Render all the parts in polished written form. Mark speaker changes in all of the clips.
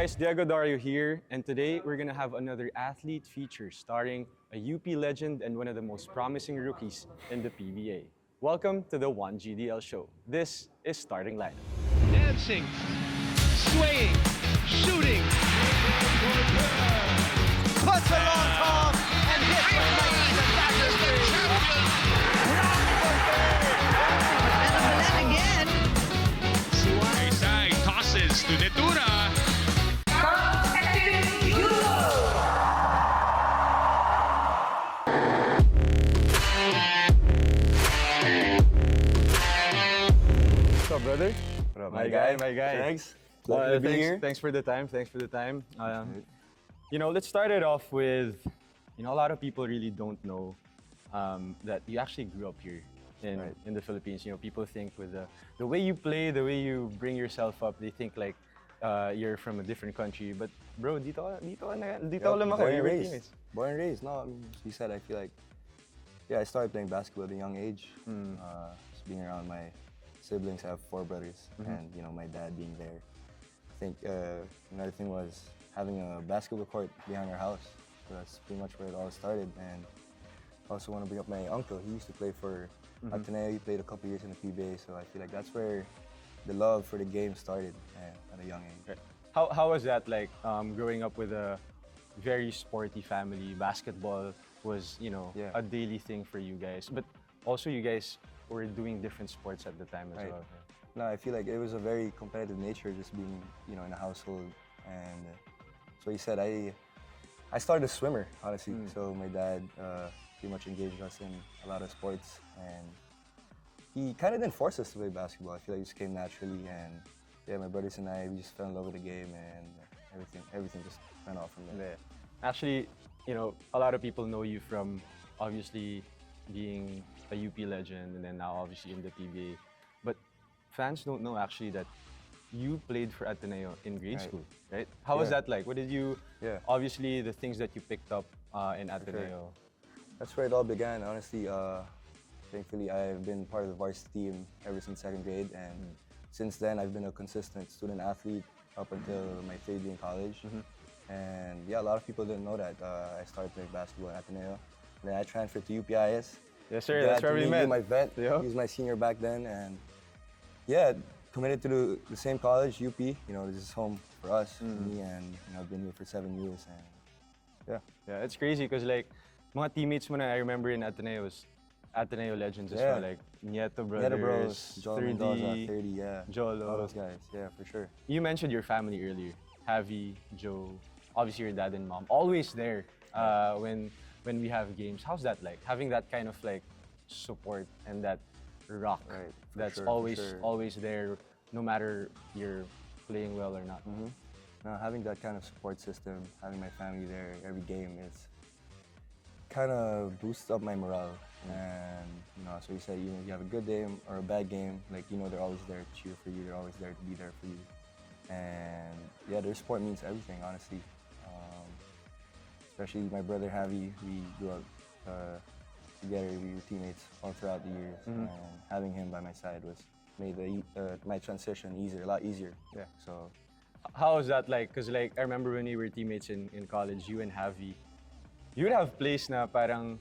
Speaker 1: guys, Diego Dario here, and today we're gonna have another athlete feature starring a UP legend and one of the most promising rookies in the PBA. Welcome to the 1GDL show. This is Starting Lineup.
Speaker 2: Dancing, swaying, shooting.
Speaker 3: Puts it on top and hits the lane. That's the champion.
Speaker 4: And again.
Speaker 2: Suaisay tosses to Netura.
Speaker 1: What's up, brother?
Speaker 5: What up,
Speaker 1: My guy.
Speaker 5: Thanks. Pleasure to be here.
Speaker 1: Thanks for the time. Let's start it off with, a lot of people really don't know that you actually grew up here in the Philippines. People think with the way you play, the way you bring yourself up, they think like you're from a different country. But bro, dito lang ako.
Speaker 5: Born and raised. Born and raised. No, as you said, I feel like, I started playing basketball at a young age. Just being around my siblings. I have 4 brothers, and my dad being there. I think another thing was having a basketball court behind our house. So that's pretty much where it all started. And I also want to bring up my uncle. He used to play for Ateneo. He played a couple years in the PBA, so I feel like that's where the love for the game started at a young age.
Speaker 1: How was that like growing up with a very sporty family? Basketball was a daily thing for you guys, but also you guys were doing different sports at the time as well.
Speaker 5: No, I feel like it was a very competitive nature just being in a household. And so he said I started a swimmer, honestly. So my dad pretty much engaged us in a lot of sports, and he kind of didn't force us to play basketball. I feel like it just came naturally, and my brothers and I, we just fell in love with the game, and everything just went off from there.
Speaker 1: Actually, a lot of people know you from obviously being a UP legend and then now obviously in the PBA. But fans don't know actually that you played for Ateneo in grade school, right? How was that like? What did you, obviously the things that you picked up in Ateneo?
Speaker 5: That's where it all began, honestly. Thankfully, I've been part of the varsity team ever since 2nd grade, and since then I've been a consistent student athlete up until my 3rd year in college. And a lot of people didn't know that. I started playing basketball at Ateneo. Then I transferred to UPIS.
Speaker 1: Yes, sir. That's where we met.
Speaker 5: My vet. He was my senior back then, and committed to the same college, UP. This is home for us, for me, and I've been here for 7 years, and
Speaker 1: it's crazy because like mga teammates mo na I remember in Ateneo was Ateneo legends as well, like Nieto Brothers,
Speaker 5: Jolo
Speaker 1: 30,
Speaker 5: Mendoza, 30,
Speaker 1: Jolo,
Speaker 5: all those guys, for sure.
Speaker 1: You mentioned your family earlier, Javi, Joe, obviously your dad and mom, always there when we have games. How's that like? Having that kind of like support and that rock that's always there, no matter you're playing well or not.
Speaker 5: Now, having that kind of support system, having my family there every game, it's kind of boosts up my morale. And so you said, you have a good game or a bad game, like they're always there to cheer for you. They're always there to be there for you. And their support means everything, honestly. Especially my brother Javi, we grew up together. We were teammates all throughout the years, and having him by my side made my transition a lot easier. So,
Speaker 1: how was that like? Because like I remember when we were teammates in college, you and Javi, you would have plays na parang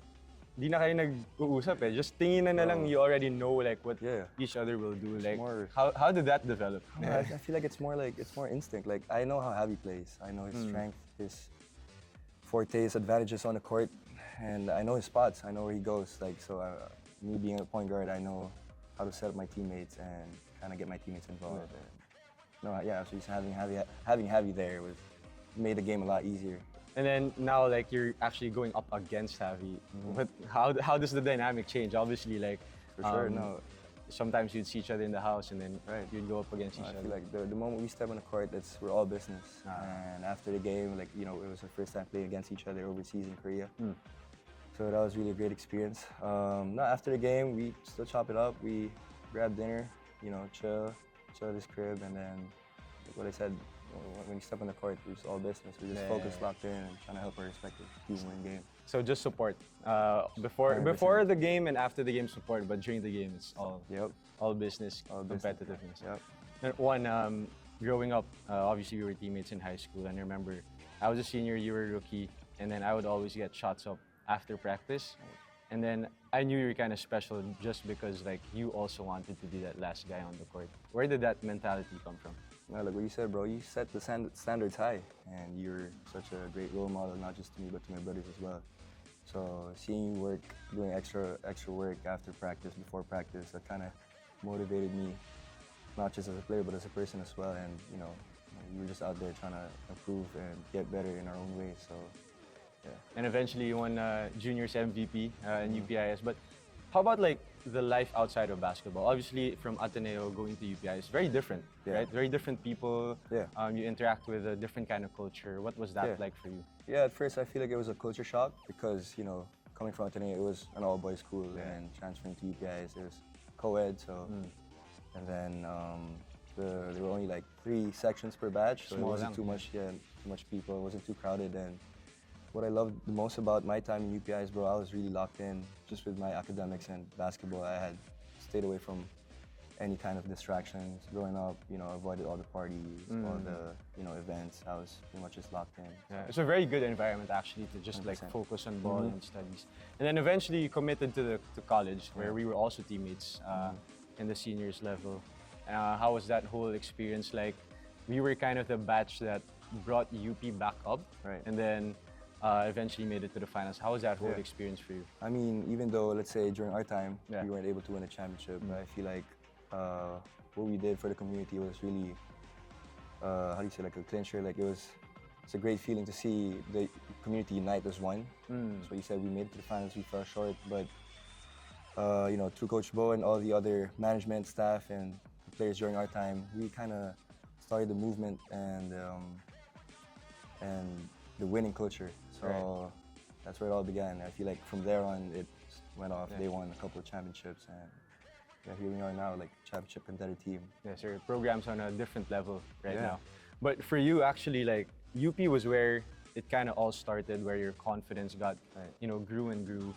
Speaker 1: di na kayo nag-uusap eh. Just tingin na lang, you already know like what each other will do. Like how did that develop?
Speaker 5: I feel like it's more instinct. Like I know how Javi plays. I know his strength, his fortes, advantages on the court, and I know his spots. I know where he goes. Like so, me being a point guard, I know how to set up my teammates and kind of get my teammates involved. So just having Javi there made the game a lot easier.
Speaker 1: And then now, like you're actually going up against Javi. But how does the dynamic change? Obviously, like
Speaker 5: for sure, no.
Speaker 1: Sometimes you'd see each other in the house, and then you'd go up against each other.
Speaker 5: I feel like the moment we step on the court, we're all business. And after the game, like it was our first time playing against each other overseas in Korea. So that was really a great experience. After the game, we still chop it up. We grab dinner, chill at his crib, and then like what I said. When you step on the court, it's all business. We're just focused, locked in, and trying to help our respective team win game.
Speaker 1: So just support. Before the game and after the game support, but during the game it's all business, competitiveness.
Speaker 5: Yep.
Speaker 1: And one, growing up, obviously we were teammates in high school, and I remember I was a senior, you were a rookie, and then I would always get shots up after practice. And then I knew you were kind of special just because like you also wanted to be that last guy on the court. Where did that mentality come from?
Speaker 5: No, like what you said, bro, you set the standards high, and you're such a great role model, not just to me, but to my brothers as well. So seeing you work, doing extra work after practice, before practice, that kind of motivated me, not just as a player, but as a person as well. And you know, we were just out there trying to improve and get better in our own way. So, yeah.
Speaker 1: And eventually you won Juniors MVP in UPIS. But how about like the life outside of basketball? Obviously, from Ateneo going to UPIS, very different, right? Very different people.
Speaker 5: Yeah.
Speaker 1: You interact with a different kind of culture. What was that like for you?
Speaker 5: Yeah, at first I feel like it was a culture shock because, you know, coming from Ateneo, it was an all-boys school, and transferring to UPIS, it was co-ed, so. And then there were only like 3 sections per batch, so it wasn't too much people, it wasn't too crowded. And what I loved the most about my time in UPIS, bro, I was really locked in just with my academics and basketball. I had stayed away from any kind of distractions growing up, you know, avoided all the parties, all the, you know, events. I was pretty much just locked in.
Speaker 1: Yeah, it's a very good environment actually to just 100%. Like focus on ball and studies. And then eventually you committed to college, where we were also teammates in the seniors level. How was that whole experience like? We were kind of the batch that brought UP back up,
Speaker 5: Right.
Speaker 1: and then eventually made it to the finals. How was that whole experience for you?
Speaker 5: I mean, even though, let's say, during our time, we weren't able to win a championship, I feel like what we did for the community was really, how do you say, like a clincher. Like it's a great feeling to see the community unite as one. So you said we made it to the finals, we fell short, but you know, through Coach Bo and all the other management staff and players during our time, we kind of started the movement and the winning culture. So that's where it all began. I feel like from there on, it went off. They won a couple of championships, and here we are now, like championship contender team.
Speaker 1: Yes, sir. Program's on a different level right now. But for you, actually, like UP was where it kind of all started, where your confidence got, you know, grew and grew.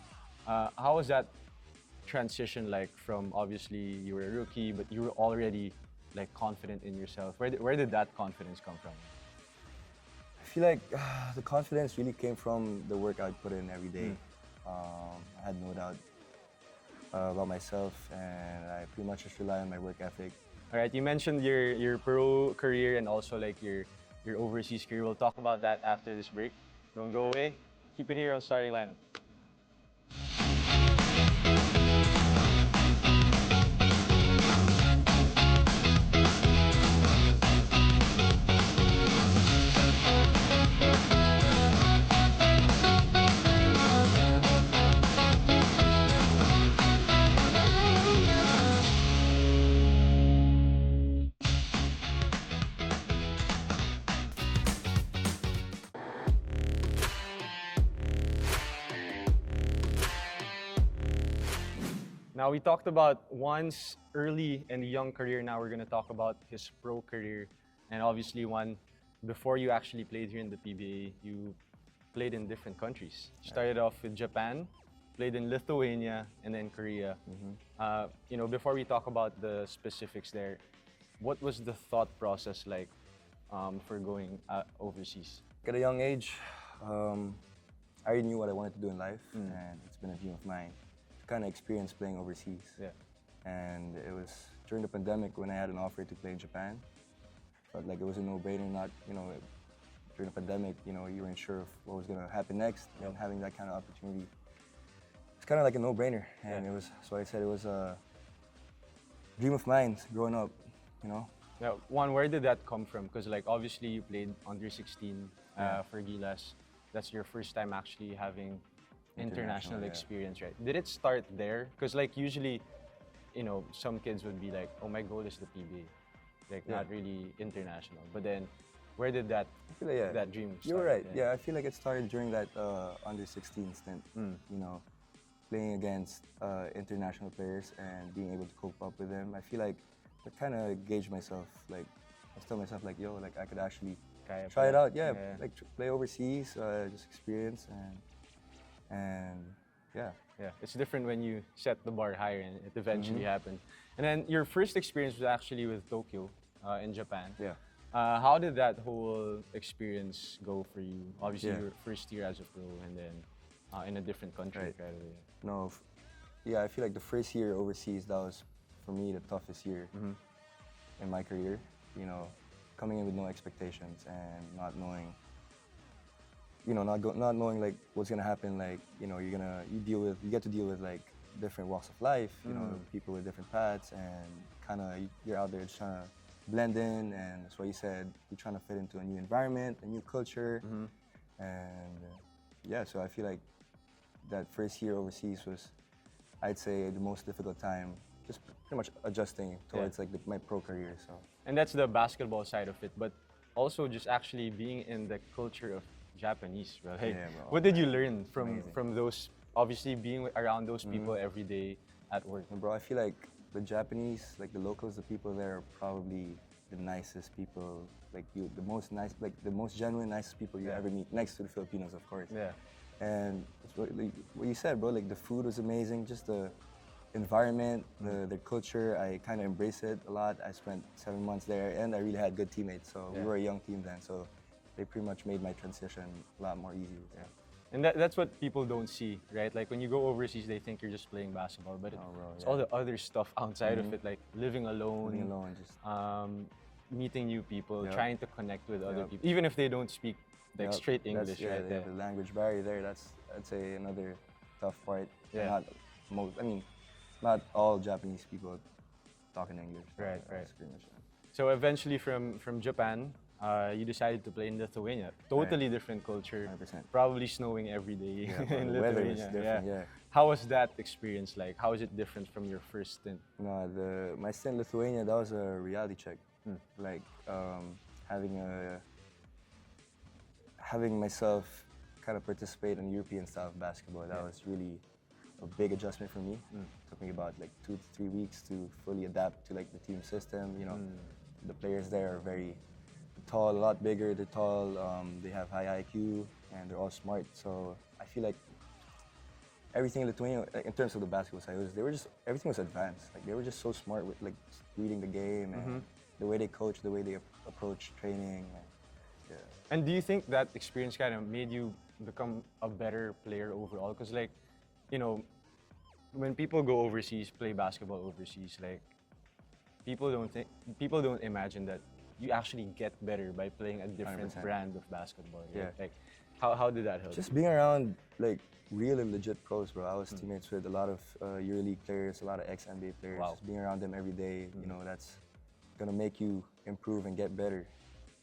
Speaker 1: How was that transition like from, obviously you were a rookie, but you were already like confident in yourself? Where did that confidence come from?
Speaker 5: I feel like the confidence really came from the work I'd put in every day. I had no doubt about myself, and I pretty much just rely on my work ethic.
Speaker 1: All right, you mentioned your pro career and also like your overseas career. We'll talk about that after this break. Don't go away. Keep it here on Starting Lineup. Now, we talked about Juan's early and young career. Now we're going to talk about his pro career. And obviously, Juan, before you actually played here in the PBA, you played in different countries. You started off with Japan, played in Lithuania, and then Korea. You know, before we talk about the specifics there, what was the thought process like for going overseas?
Speaker 5: At a young age, I already knew what I wanted to do in life, and it's been a dream of mine to kind of experience playing overseas. And it was during the pandemic when I had an offer to play in Japan. Felt like it was a no-brainer. Not, you know, during the pandemic, you know, you weren't sure of what was gonna happen next, and having that kind of opportunity, it's kind of like a no-brainer. And it was, so I said it was a dream of mine growing up, you know.
Speaker 1: Now, Juan, where did that come from? Because like obviously you played under 16 for Gilas. That's your first time actually having international experience, right? Did it start there? Because like usually, you know, some kids would be like, oh, my goal is the PBA, like not really international. But then, where did that that dream start?
Speaker 5: You're right. Yeah, I feel like it started during that under 16 stint. You know, playing against international players and being able to cope up with them. I feel like I kind of gauged myself. Like, I was telling myself like, yo, like I could actually try it out. Yeah, like play overseas, just experience and yeah.
Speaker 1: It's different when you set the bar higher and it eventually happened. And then your first experience was actually with Tokyo in Japan. How did that whole experience go for you? Obviously,
Speaker 5: Yeah.
Speaker 1: your first year as a pro, and then in a different country
Speaker 5: Right.
Speaker 1: right away.
Speaker 5: No, yeah, I feel like the first year overseas, that was for me the toughest year in my career. You know, coming in with no expectations and not knowing, not knowing like what's gonna happen. Like, you get to deal with like different walks of life. You know, people with different paths, and kind of you're out there just trying to blend in. And that's what you said. You're trying to fit into a new environment, a new culture, and yeah. So I feel like that first year overseas was, I'd say, the most difficult time, just pretty much adjusting towards like my pro career. So
Speaker 1: And that's the basketball side of it, but also just actually being in the culture of Japanese, bro. Like,
Speaker 5: Yeah, bro.
Speaker 1: what did you learn from
Speaker 5: Amazing.
Speaker 1: those? Obviously, being around those people every day at work.
Speaker 5: and bro, I feel like the Japanese, like the locals, the people there are probably the nicest people, like the most genuine, nicest people you ever meet, next to the Filipinos, of course.
Speaker 1: Yeah.
Speaker 5: And it's what you said, bro. Like the food was amazing, just the environment, their culture. I kind of embraced it a lot. I spent 7 months there, and I really had good teammates. So we were a young team then, so they pretty much made my transition a lot more easy. Yeah.
Speaker 1: And that's what people don't see, right? Like when you go overseas, they think you're just playing basketball, but it's all the other stuff outside of it, like living alone,
Speaker 5: Living alone, just
Speaker 1: meeting new people,
Speaker 5: Yep.
Speaker 1: trying to connect with other
Speaker 5: Yep.
Speaker 1: people, even if they don't speak like
Speaker 5: Yep,
Speaker 1: straight
Speaker 5: that's-
Speaker 1: English,
Speaker 5: yeah,
Speaker 1: right?
Speaker 5: the language barrier there. That's, I'd say, another tough part.
Speaker 1: Yeah.
Speaker 5: Not all Japanese people talking English. so
Speaker 1: Right,
Speaker 5: that's
Speaker 1: right.
Speaker 5: pretty much it.
Speaker 1: So eventually, from Japan, you decided to play in Lithuania. Totally different culture.
Speaker 5: 100%.
Speaker 1: Probably snowing every day
Speaker 5: Yeah,
Speaker 1: in
Speaker 5: the weather
Speaker 1: Lithuania.
Speaker 5: is different. Yeah.
Speaker 1: How was that experience like? How is it different from your first stint?
Speaker 5: No, my stint in Lithuania, that was a reality check. Like having myself kind of participate in European style of basketball. That was really a big adjustment for me. Took me about like 2 to 3 weeks to fully adapt to like the team system. You know, the players there are very tall, a lot bigger. They're tall. They have high IQ, and they're all smart. So I feel like everything in Lithuania, like, in terms of the basketball side, everything was advanced. Like they were just so smart with like reading the game and the way they coach, the way they approach training. Yeah.
Speaker 1: And do you think that experience kind of made you become a better player overall? Because like, you know, when people go overseas, play basketball overseas, like people don't imagine that you actually get better by playing a different
Speaker 5: 100%.
Speaker 1: brand of basketball. Right?
Speaker 5: Yeah.
Speaker 1: Like, how did that help?
Speaker 5: Just being around like real and legit pros, bro. I was teammates with a lot of EuroLeague players, a lot of ex-NBA players.
Speaker 1: Wow.
Speaker 5: Just being around them every day, you know, that's gonna make you improve and get better,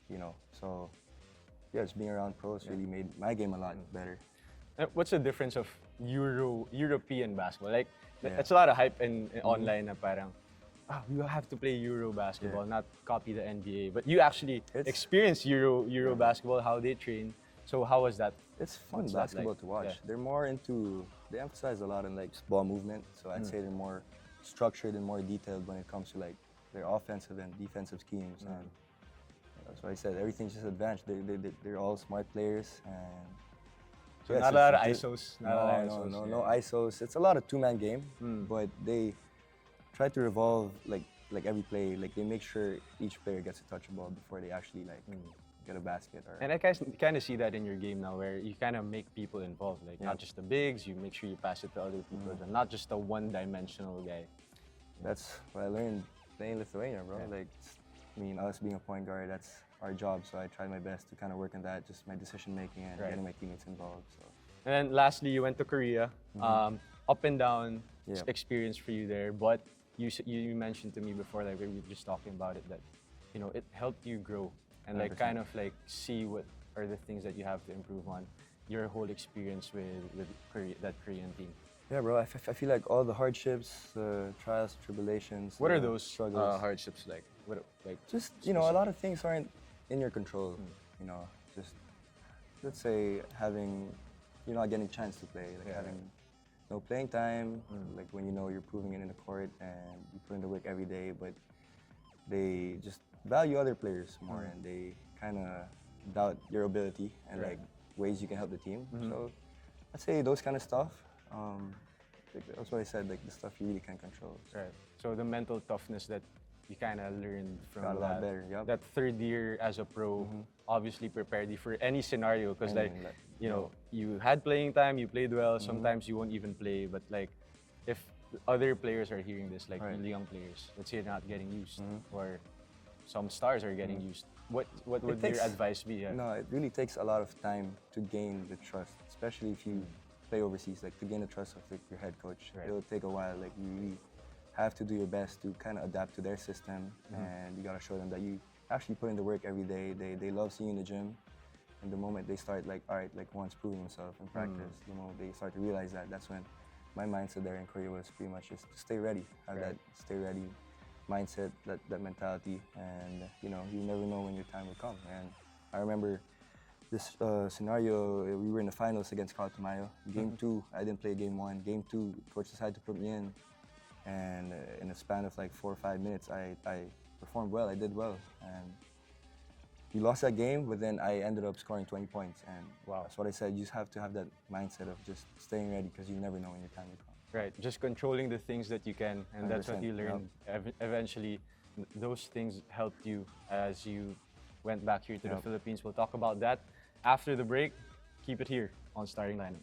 Speaker 5: you know. So yeah, just being around pros really made my game a lot better.
Speaker 1: What's the difference of European basketball? Like,
Speaker 5: Yeah.
Speaker 1: it's a lot of hype in online na parang, you have to play Euro basketball,
Speaker 5: Yeah.
Speaker 1: not copy the NBA. But you actually experience Euro basketball, how they train. So how was that?
Speaker 5: It's fun
Speaker 1: What's that
Speaker 5: basketball
Speaker 1: like?
Speaker 5: to watch.
Speaker 1: Yeah.
Speaker 5: They're more into, they emphasize a lot on like ball movement. So I'd say they're more structured and more detailed when it comes to like their offensive and defensive schemes. And that's why I said everything's just advanced. They're all smart players. And
Speaker 1: So
Speaker 5: yeah,
Speaker 1: not a lot of
Speaker 5: just-
Speaker 1: ISOs. Not a lot of ISOs.
Speaker 5: no ISOs. It's a lot of two-man game, but they try to revolve like every play. Like they make sure each player gets a touch ball before they actually like get a basket. Or
Speaker 1: And I kind of see that in your game now, where you kind of make people involved. Like not just the bigs, you make sure you pass it to other people, and not just a one-dimensional guy.
Speaker 5: that's what I learned playing Lithuania, bro. Like, us being a point guard, that's our job. So I tried my best to kind of work on that, just my decision making and getting my teammates involved. So
Speaker 1: And then lastly, you went to Korea. Up and down
Speaker 5: Yeah.
Speaker 1: experience for you there, but you mentioned to me before, like we were just talking about it, that it helped you grow and like
Speaker 5: 100%.
Speaker 1: kind of like see what are the things that you have to improve on. Your whole experience with that Korean team.
Speaker 5: yeah, bro. I feel like all the hardships, the trials, tribulations.
Speaker 1: What are
Speaker 5: the
Speaker 1: those
Speaker 5: struggles?
Speaker 1: hardships like? What like?
Speaker 5: Just a lot of things aren't in your control. Just let's say you're not getting a chance to play, like having no playing time, like when you're proving it in the court and you put in the work every day, but they just value other players more and they kind of doubt your ability and like ways you can help the team. So I'd say those kind of stuff. Like, that's what I said, like the stuff you really can't control. So.
Speaker 1: Right. So the mental toughness that you kind of learned from
Speaker 5: Got a
Speaker 1: that.
Speaker 5: lot better, yep.
Speaker 1: That third year as a pro obviously prepared you for any scenario because like,
Speaker 5: Anything, like,
Speaker 1: you know, you had playing time, you played well, sometimes you won't even play, but like if other players are hearing this, like
Speaker 5: Right.
Speaker 1: really young players, let's say they're not getting used or some stars are getting used, what would your advice be? Yeah.
Speaker 5: No, it really takes a lot of time to gain the trust, especially if you play overseas. Like to gain the trust of like, your head coach,
Speaker 1: Right.
Speaker 5: it'll take a while. Like you really have to do your best to kind of adapt to their system, and you gotta show them that you actually put in the work every day. They love seeing you in the gym, and the moment they start like, all right, like Juan's proving himself in practice, the moment they start to realize that, that's when my mindset there in Korea was pretty much just to stay ready, have
Speaker 1: Right.
Speaker 5: that stay ready mindset, that mentality, and you know, you never know when your time will come. And I remember this scenario, we were in the finals against Tamayo. Game 2, I didn't play game 1. Game 2, coach decided to put me in, and in a span of like 4 or 5 minutes, I performed well, I did well. And we lost that game, but then I ended up scoring 20 points. And
Speaker 1: Wow.
Speaker 5: that's what I said, you just have to have that mindset of just staying ready because you never know when your time will come.
Speaker 1: Right, just controlling the things that you can, and that's what
Speaker 5: 100%,
Speaker 1: you learned. Eventually, those things helped you as you went back here to the
Speaker 5: Yep.
Speaker 1: Philippines. We'll talk about that after the break. Keep it here on Starting Lineup.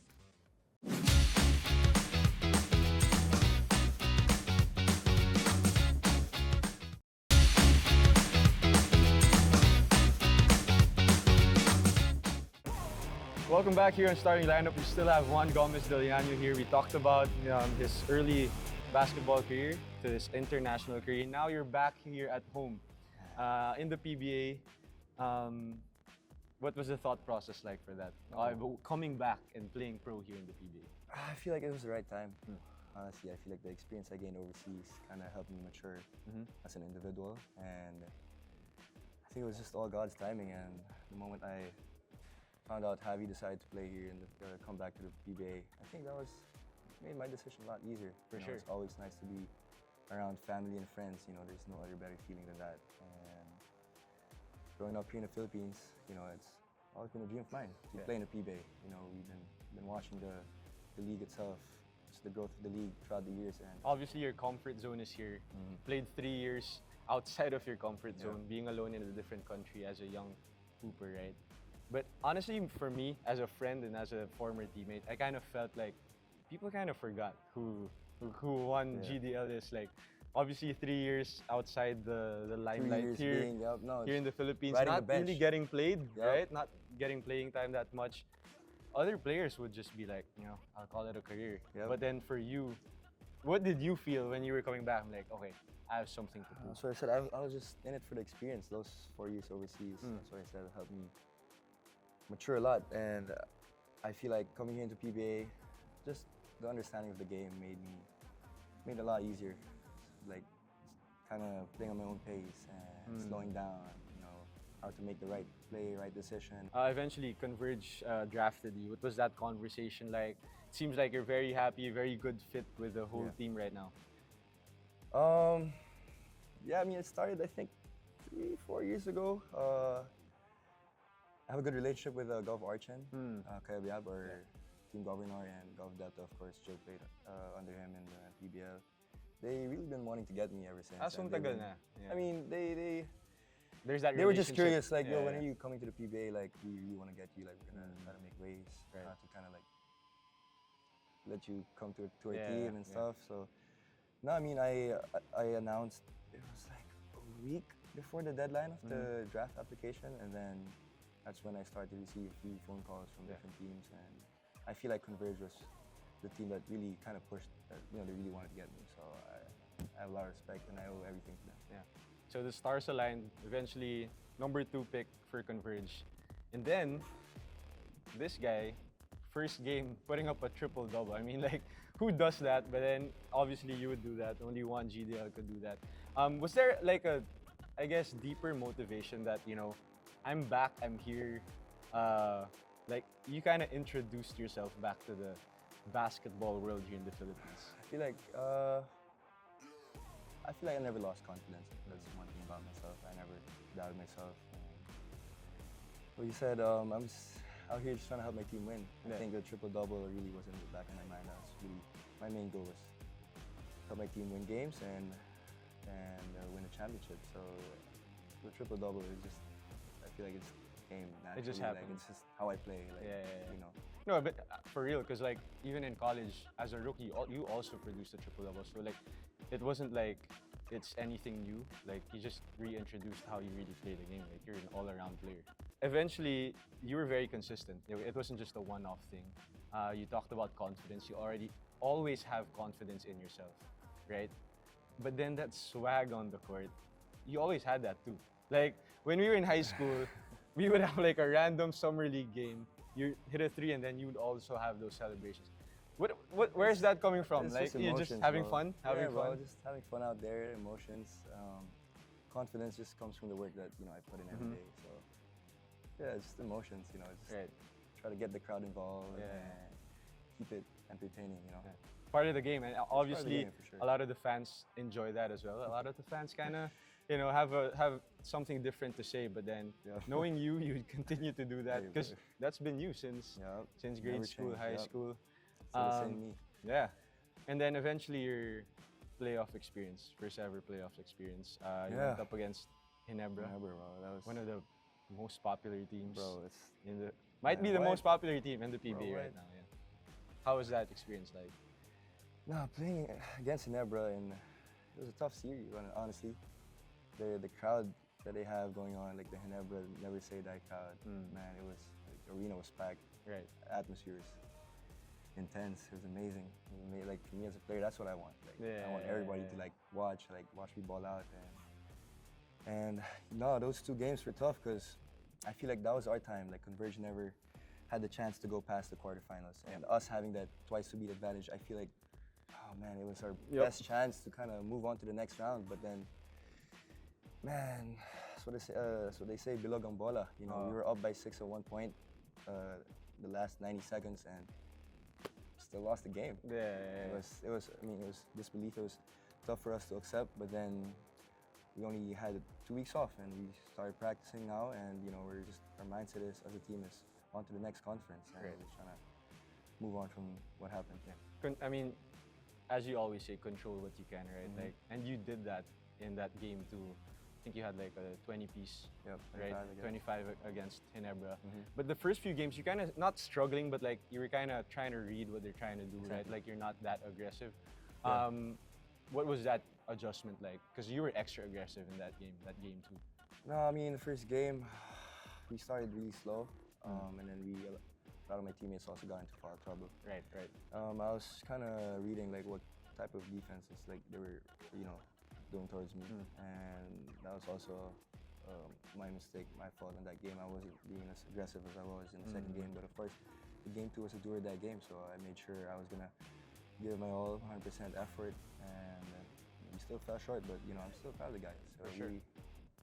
Speaker 1: Welcome back here on Starting Lineup. We still have Juan Gómez de Liaño here. We talked about his early basketball career to his international career. Now you're back here at home in the PBA. What was the thought process like for that? Coming back and playing pro here in the PBA.
Speaker 5: I feel like it was the right time. Honestly, I feel like the experience I gained overseas kind of helped me mature as an individual, and I think it was just all God's timing. And the moment I found out Javi decided to play here and come back to the PBA, I think that made my decision a lot easier.
Speaker 1: For sure.
Speaker 5: It's always nice to be around family and friends. You know, there's no other better feeling than that. And growing up here in the Philippines, you know, it's always been a dream of mine to play in the PBA. You know, we've been watching the league itself, just the growth of the league throughout the years. And
Speaker 1: Obviously, your comfort zone is here. Played 3 years outside of your comfort zone, being alone in a different country as a young hooper, right? But honestly, for me, as a friend and as a former teammate, I kind of felt like people kind of forgot who won GDL is. Like, obviously, 3 years outside the limelight here, here in the Philippines, not really getting played, right? Not getting playing time that much. Other players would just be like, you know, I'll call it a career. But then for you, what did you feel when you were coming back? I'm like, okay, I have something to prove.
Speaker 5: So I said I was just in it for the experience. Those 4 years overseas, that's what I said, it helped me mature a lot. And I feel like coming here into PBA, just the understanding of the game made it a lot easier. Like kind of playing on my own pace and slowing down, you know, how to make the right play, right decision.
Speaker 1: Eventually, Converge drafted you. What was that conversation like? It seems like you're very happy, very good fit with the whole team right now.
Speaker 5: Yeah, I mean, it started, I think, 3-4 years ago. I have a good relationship with Gov Archen, Kayabyab, our team governor, and Gov Delta, of course. Joe played under him in the PBL. They really been wanting to get me ever since.
Speaker 1: Ang tagal na. Yeah.
Speaker 5: I mean,
Speaker 1: There's that
Speaker 5: they were just
Speaker 1: relationship.
Speaker 5: curious, like, yo, when are you coming to the PBA? Like, we really want to get you. Like, we're gonna try to make ways to kind of like let you come to our team and stuff. So, no, I mean, I announced it was like a week before the deadline of the draft application, and then that's when I started to receive a few phone calls from different teams, and I feel like Converge was the team that really kind of pushed. You know, they really wanted to get me. So I have a lot of respect, and I owe everything to them.
Speaker 1: Yeah. So the stars aligned. Eventually, number 2 pick for Converge, and then this guy, first game, putting up a triple-double. I mean, like, who does that? But then, obviously, you would do that. Only one GDL could do that. Was there like a, I guess, deeper motivation that, you know, I'm back, I'm here. Like, you kind of introduced yourself back to the basketball world here in the Philippines.
Speaker 5: I feel like I never lost confidence. That's one thing about myself. I never doubted myself. Well, you said I'm just out here just trying to help my team win. I think the triple-double really was in the back of my mind. That was really my main goal was help my team win games and win a championship. So the triple-double is just, I feel like it's came naturally.
Speaker 1: It just
Speaker 5: Like,
Speaker 1: happened.
Speaker 5: it's just how I play. Like,
Speaker 1: Yeah.
Speaker 5: you know.
Speaker 1: No, but for real, because like even in college, as a rookie, you also produced a triple double. So like, it wasn't like it's anything new. Like you just reintroduced how you really play the game. Like you're an all-around player. Eventually, you were very consistent. It wasn't just a one-off thing. You talked about confidence. You always have confidence in yourself, right? But then that swag on the court, you always had that too. Like when we were in high school, we would have like a random summer league game. You hit a three and then you would also have those celebrations. Where's that coming from?
Speaker 5: It's
Speaker 1: Like
Speaker 5: just
Speaker 1: you're just
Speaker 5: emotions,
Speaker 1: having
Speaker 5: bro.
Speaker 1: fun?
Speaker 5: Yeah,
Speaker 1: Having
Speaker 5: bro,
Speaker 1: fun?
Speaker 5: just having fun out there, emotions. Confidence just comes from the work that, I put in every day. So yeah, it's just emotions, just
Speaker 1: Right.
Speaker 5: try to get the crowd involved
Speaker 1: Yeah.
Speaker 5: and keep it entertaining,
Speaker 1: Yeah. Part of the game, and obviously
Speaker 5: game, for sure.
Speaker 1: a lot of the fans enjoy that as well. A lot of the fans kind of, have something different to say, but then
Speaker 5: Yeah.
Speaker 1: knowing you continue to do that
Speaker 5: Yeah,
Speaker 1: because
Speaker 5: bro.
Speaker 1: that's been you since grade
Speaker 5: Never
Speaker 1: school,
Speaker 5: changed,
Speaker 1: high
Speaker 5: yep.
Speaker 1: school.
Speaker 5: So the same me.
Speaker 1: Yeah, and then eventually your playoff experience, first ever playoff experience. You
Speaker 5: Yeah.
Speaker 1: went up against Ginebra,
Speaker 5: Whatever, bro. That was
Speaker 1: one of the most popular teams.
Speaker 5: bro. It's
Speaker 1: In the might be
Speaker 5: Yeah,
Speaker 1: the
Speaker 5: right.
Speaker 1: most popular team in the PBA
Speaker 5: Bro,
Speaker 1: right
Speaker 5: right.
Speaker 1: now. Yeah. How was that experience like?
Speaker 5: no playing against Ginebra, and it was a tough series. Honestly, the crowd that they have going on, like the Ginebra Never Say Die crowd, man, it was like, the arena was packed.
Speaker 1: Right.
Speaker 5: Atmosphere was intense. It was amazing. Like for me as a player, that's what I want. Like, I want everybody to like watch me ball out. And no, those two games were tough because I feel like that was our time. Like Converge never had the chance to go past the quarterfinals, and us having that twice to beat advantage, I feel like, oh man, it was our best chance to kind of move on to the next round. But then, man, that's what they say, bilog ang bola. We were up by 6 at one point, the last 90 seconds, and still lost the game.
Speaker 1: Yeah.
Speaker 5: It was disbelief. It was tough for us to accept, but then we only had 2 weeks off, and we started practicing now, and our mindset is as a team is on to the next conference, and we're just trying to move on from what happened. Yeah.
Speaker 1: I mean, as you always say, control what you can, right? Like, and you did that in that game too. I think you had like a 20-piece,
Speaker 5: Yep,
Speaker 1: right?
Speaker 5: 25
Speaker 1: 25 against Ginebra. But the first few games, you kind of not struggling, but like you were kind of trying to read what they're trying to do, right? Like you're not that aggressive. What was that adjustment like? Because you were extra aggressive in that game too.
Speaker 5: No, I mean the first game, we started really slow, and then a lot of my teammates also got into foul trouble.
Speaker 1: Right.
Speaker 5: I was kind of reading like what type of defenses like they were, doing towards me, and that was also my mistake, my fault in that game. I wasn't being as aggressive as I was in the second game, but of course, the game two was a do or die game, so I made sure I was gonna give my all, 100% effort, and we still fell short, but I'm still proud of the guys. So
Speaker 1: sure.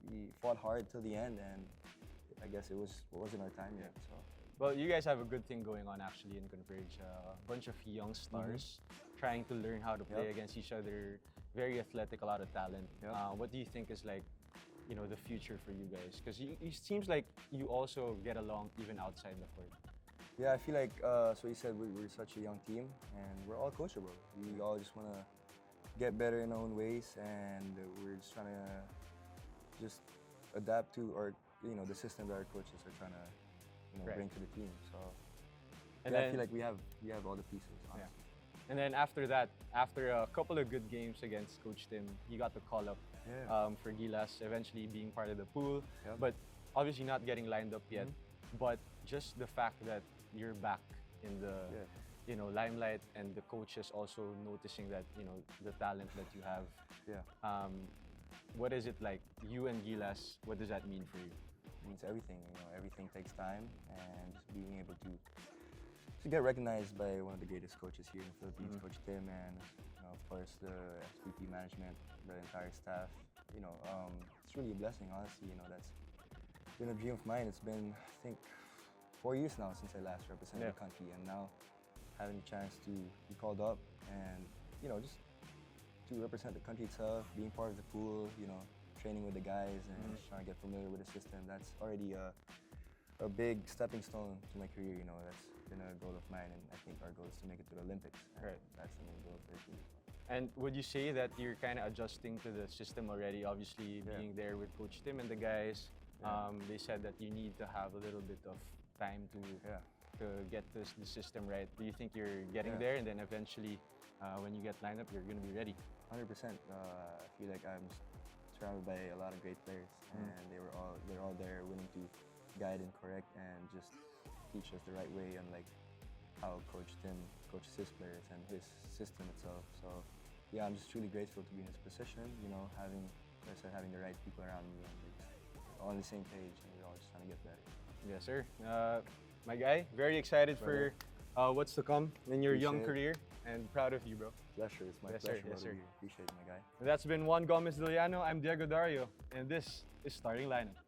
Speaker 5: we fought hard till the end, and I guess it wasn't our time yet. So.
Speaker 1: Well, you guys have a good thing going on actually in Converge. A bunch of young stars trying to learn how to play against each other. Very athletic, a lot of talent. What do you think is like, the future for you guys? Because it seems like you also get along even outside the court.
Speaker 5: Yeah, I feel like, so you said we're such a young team, and we're all coachable. We all just want to get better in our own ways, and we're just trying to just adapt to, or the system that our coaches are trying to bring to the team. So
Speaker 1: And
Speaker 5: I
Speaker 1: then-
Speaker 5: feel like we have all the pieces. Honestly.
Speaker 1: Yeah. And then after that, after a couple of good games against Coach Tim, you got the call up for Gilas, eventually being part of the pool, but obviously not getting lined up yet. But just the fact that you're back in the limelight, and the coaches also noticing that the talent that you have.
Speaker 5: Yeah.
Speaker 1: What is it like? You and Gilas, what does that mean for you?
Speaker 5: It means everything. Everything takes time, and just being able to get recognized by one of the greatest coaches here in the Philippines, Coach Tim, and of course the SPP management, the entire staff. It's really a blessing, honestly. That's been a dream of mine. It's been, I think, 4 years now since I last represented the country, and now having the chance to be called up and just to represent the country itself, being part of the pool, training with the guys, and just trying to get familiar with the system. That's already a big stepping stone to my career. That's been a goal of mine, and I think our goal is to make it to the Olympics. And
Speaker 1: Right.
Speaker 5: That's the main goal for the team.
Speaker 1: And would you say that you're kind of adjusting to the system already? Obviously,
Speaker 5: Yeah.
Speaker 1: being there with Coach Tim and the guys,
Speaker 5: Yeah.
Speaker 1: they said that you need to have a little bit of time
Speaker 5: Yeah.
Speaker 1: to get the system right. Do you think you're getting
Speaker 5: Yeah.
Speaker 1: there, and then eventually, when you get lined up, you're going to be ready?
Speaker 5: 100%. I feel like I'm surrounded by a lot of great players, and they're all there, willing to guide and correct and just teach us the right way on like how Coach Tim coaches his players and his system itself. So yeah, I'm just truly grateful to be in this position. You know, having, like I said, having the right people around me and we're all on the same page, and we're all just trying to get better.
Speaker 1: Yes, sir. My guy, very excited for what's to come in your young
Speaker 5: Appreciate
Speaker 1: career, and proud of you, bro.
Speaker 5: Pleasure. It's my
Speaker 1: Yes, sir.
Speaker 5: pleasure.
Speaker 1: Yes,
Speaker 5: brother.
Speaker 1: sir.
Speaker 5: Appreciate it, my guy.
Speaker 1: That's been Juan Gómez de Liaño. I'm Diego Dario, and this is Starting Lineup.